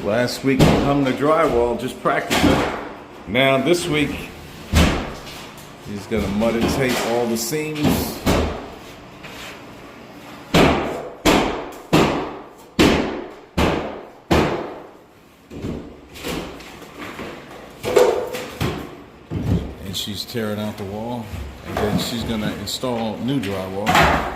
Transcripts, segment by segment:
Last week he hung the drywall, just practicing. Now this week he's gonna mud and tape all the seams. And she's tearing out the wall, and then she's gonna install new drywall.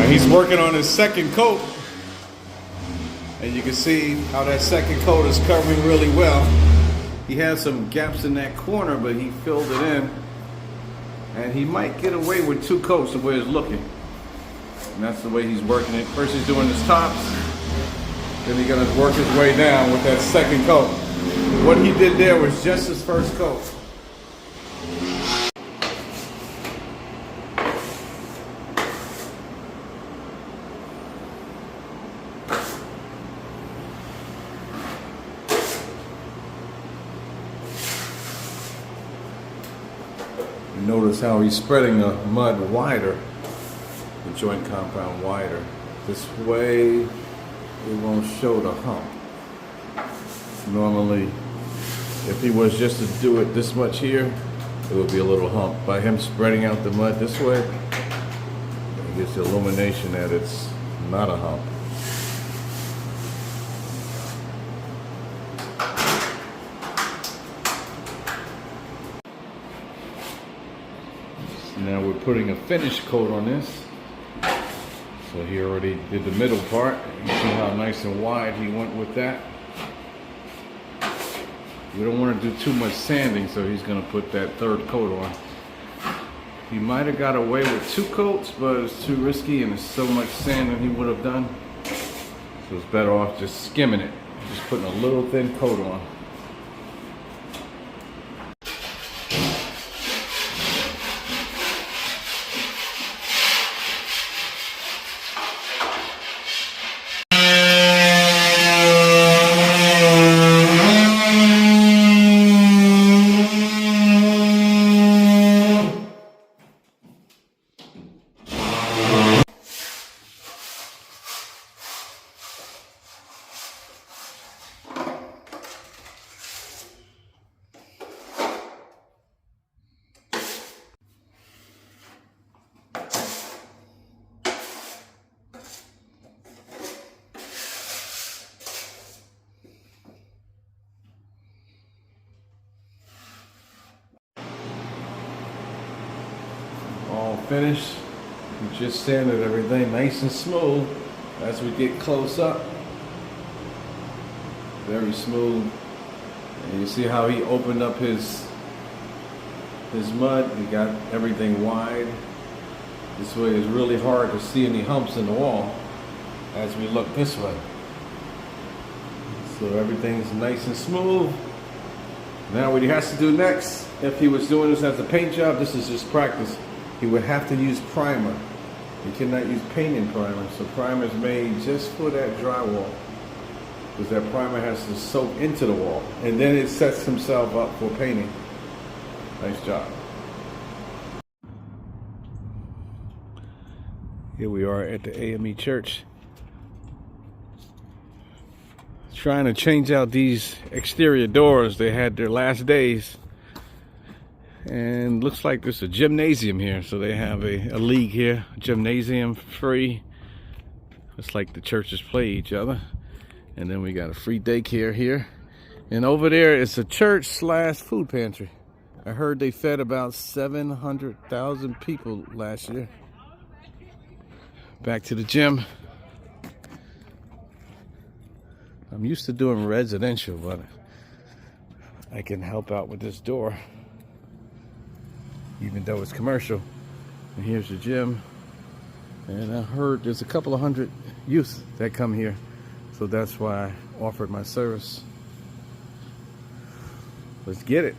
He's working on his second coat, and you can see how that second coat is covering really well. He has some gaps in that corner, but he filled it in, and he might get away with 2 coats the way it's looking. And that's the way he's working it. First he's doing his tops, then he's gonna work his way down with that second coat. What he did there was just his first coat. Notice how he's spreading the mud wider, the joint compound wider. This way it won't show the hump. Normally, if he was just to do it this much here, it would be a little hump. By him spreading out the mud this way, it gives the illumination that it's not a hump. Now we're putting a finish coat on this. So he already did the middle part. You see how nice and wide he went with that. We don't want to do too much sanding, so he's going to put that third coat on. He might have got away with 2 coats, but it's too risky and there's so much sanding he would have done. So it's better off just skimming it, just putting a little thin coat on. All finished. We just sanded everything nice and smooth. As we get close up, very smooth. And you see how he opened up his mud. He got everything wide. This way it's really hard to see any humps in the wall as we look this way. So everything's nice and smooth. Now what he has to do next, if he was doing this as a paint job, this is just practice, he would have to use primer. He cannot use painting primer. So primer is made just for that drywall, because that primer has to soak into the wall, and then it sets himself up for painting. Nice job. Here we are at the AME church, trying to change out these exterior doors. They had their last days, and looks like there's a gymnasium here, so they have a league here, gymnasium free. It's like the churches play each other. And then we got a free daycare here, and over there is a church / food pantry. I heard they fed about 700,000 people last year. Back to the gym. I'm used to doing residential, but I can help out with this door, even though it's commercial. And here's the gym. And I heard there's a couple of hundred youth that come here. So that's why I offered my service. Let's get it.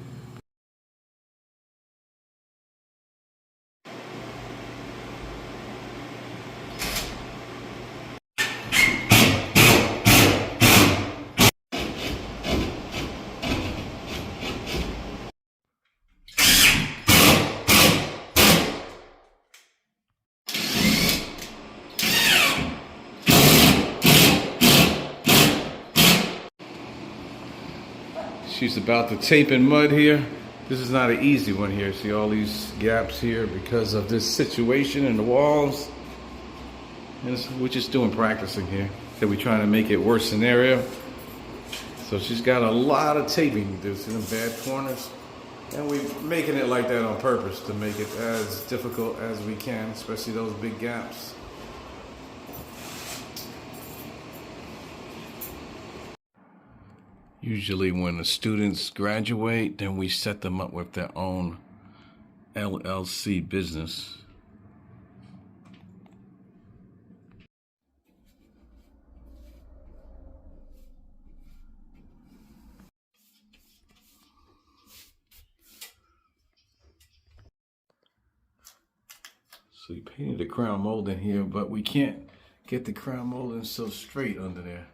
She's about to tape in mud here. This is not an easy one here. See all these gaps here because of this situation in the walls. And we're just doing practicing here. So we're trying to make it worst scenario. So she's got a lot of taping to do. See them bad corners? And we're making it like that on purpose to make it as difficult as we can, especially those big gaps. Usually when the students graduate, then we set them up with their own LLC business. So we painted the crown mold in here, but we can't get the crown molding so straight under there.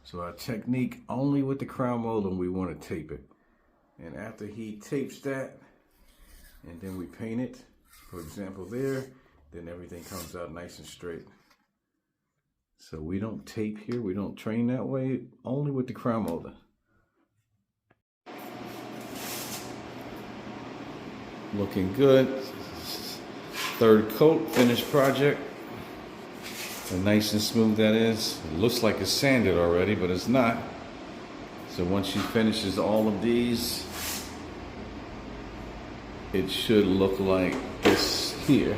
So our technique, only with the crown molding, we want to tape it. And after he tapes that, and then we paint it, for example there, then everything comes out nice and straight. So we don't tape here, we don't train that way, only with the crown molding. Looking good. Third coat, finished project. And nice and smooth that is. It looks like it's sanded already, but it's not. So once she finishes all of these, it should look like this here.